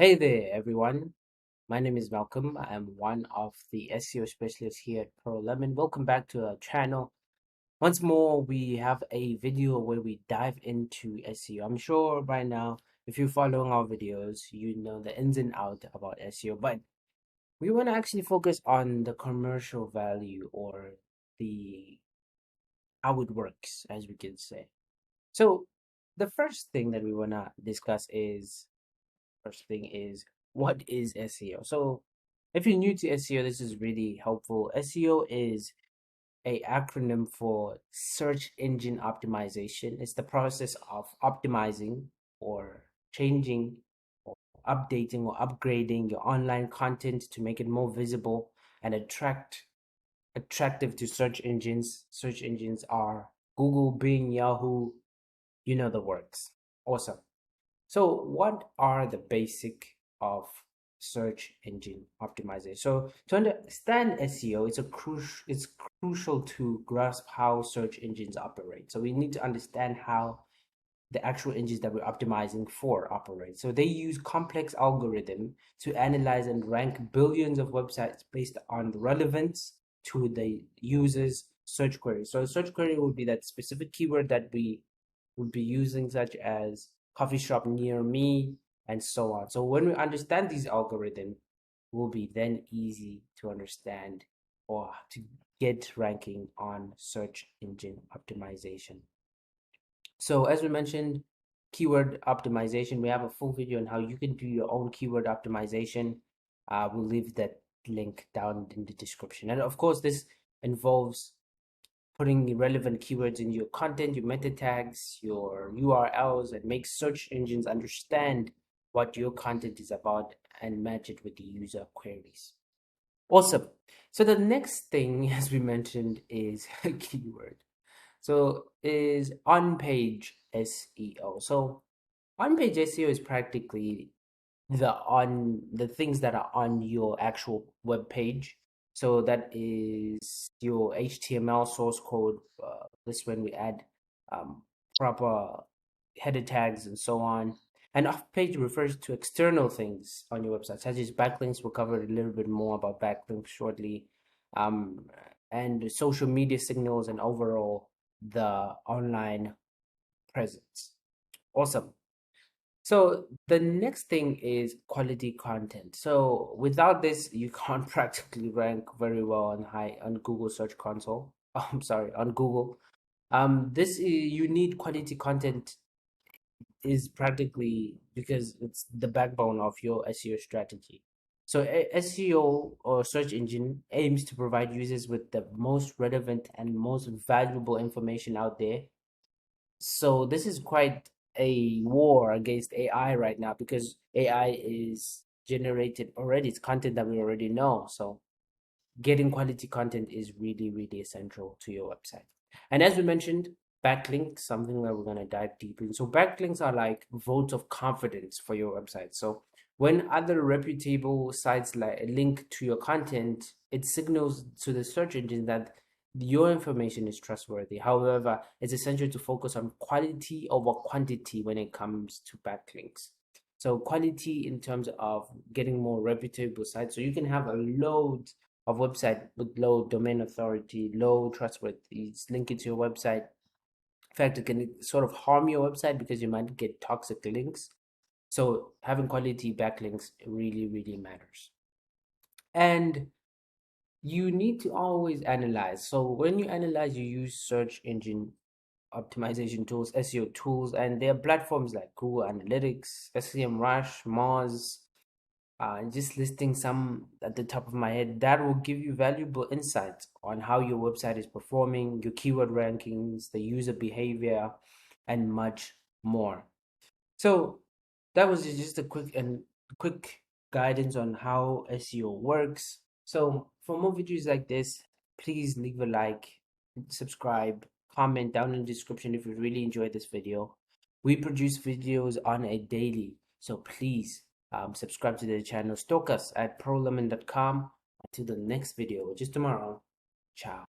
Hey there, everyone. My name is Malcolm. I am one of the SEO specialists here at Pro Lemon. Welcome back to our channel. Once more, we have a video where we dive into SEO. I'm sure by now, if you're following our videos, you know the ins and outs about SEO, but we want to actually focus on the commercial value or the how it works, as we can say. So, the first thing that we want to discuss is first thing is what is SEO? So if you're new to SEO, this is really helpful. SEO is a acronym for search engine optimization. It's the process of optimizing or changing or updating or upgrading your online content to make it more visible and attractive to search engines. Search engines are Google, Bing, Yahoo, you know the works. Awesome. So what are the basic of search engine optimization? So to understand SEO, it's crucial to grasp how search engines operate. So we need to understand how the actual engines that we're optimizing for operate. So they use complex algorithm to analyze and rank billions of websites based on relevance to the user's search query. So a search query would be that specific keyword that we would be using, such as coffee shop near me and so on. So when we understand these algorithms, will be then easy to understand or to get ranking on search engine optimization. So as we mentioned, keyword optimization, we have a full video on how you can do your own keyword optimization. We'll leave that link down in the description. And of course, this involves putting relevant keywords in your content, your meta tags, your URLs, and make search engines understand what your content is about and match it with the user queries. Awesome. So the next thing, as we mentioned, is a keyword. So is on-page SEO. So on-page SEO is practically the things that are on your actual web page. So that is your HTML source code. This when we add proper header tags and so on. And off page refers to external things on your website, such as backlinks. We'll cover a little bit more about backlinks shortly. Um, and social media signals and overall the online presence. Awesome. So the next thing is quality content. So without this, you can't practically rank very well on Google Search Console. I'm sorry, on Google. You need quality content is practically because it's the backbone of your SEO strategy. So SEO or search engine aims to provide users with the most relevant and most valuable information out there. So this is quite a war against AI right now because AI is generated already. It's content that we already know. So getting quality content is really, really essential to your website. And as we mentioned, backlinks, something that we're going to dive deep in. So backlinks are like votes of confidence for your website. So when other reputable sites like link to your content, it signals to the search engine that your information is trustworthy. However, it's essential to focus on quality over quantity when it comes to backlinks. So quality in terms of getting more reputable sites. So you can have a load of website with low domain authority, low trustworthy, link it to your website. In fact, it can sort of harm your website because you might get toxic links. So having quality backlinks really, really matters. And you need to always analyze. So when you analyze, you use search engine optimization tools, SEO tools, and there are platforms like Google Analytics, SEMrush, Moz, just listing some at the top of my head that will give you valuable insights on how your website is performing, your keyword rankings, the user behavior, and much more. So that was just a quick guidance on how SEO works. So for more videos like this, please leave a like, subscribe, comment down in the description if you really enjoyed this video. We produce videos on a daily, so please subscribe to the channel. Stalk us at prolemon.com. Until the next video, which is tomorrow. Ciao.